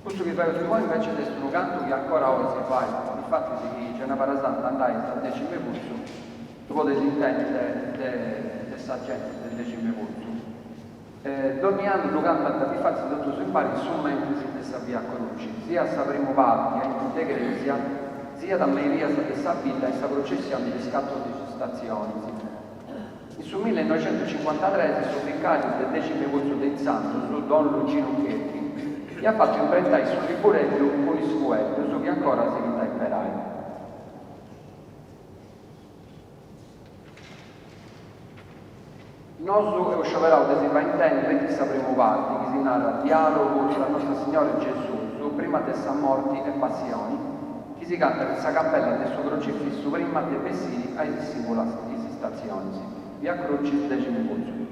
Questo che fai poi invece adesso un canto che ancora oggi si fa, infatti c'è una parasanta andai dal decimo corso, tu potete intendere questa gente del decimo corso. Ogni anno tu canta infatti tutto si impara strumenti si dessa via a conoscere, sia a primo parte in Tegresia, sia da Maria stessa vita e sta processione di scatto di stazioni. Sul 1953 si sono ficcati del decimo corso del santo su Don Luigino Chetti e ha fatto imprentare sul Liburello con il scuello, su che ancora si vita imperai. Nosu è un scioperato che si fa intendere che sapremo parte, che si narra dialogo tra Nostra Signora Gesù, su prima di sa morti e passioni, che si canta questa cappella del suo crocifisso prima dei vestiti ai simula stazioni. Via Croce, decimo corso.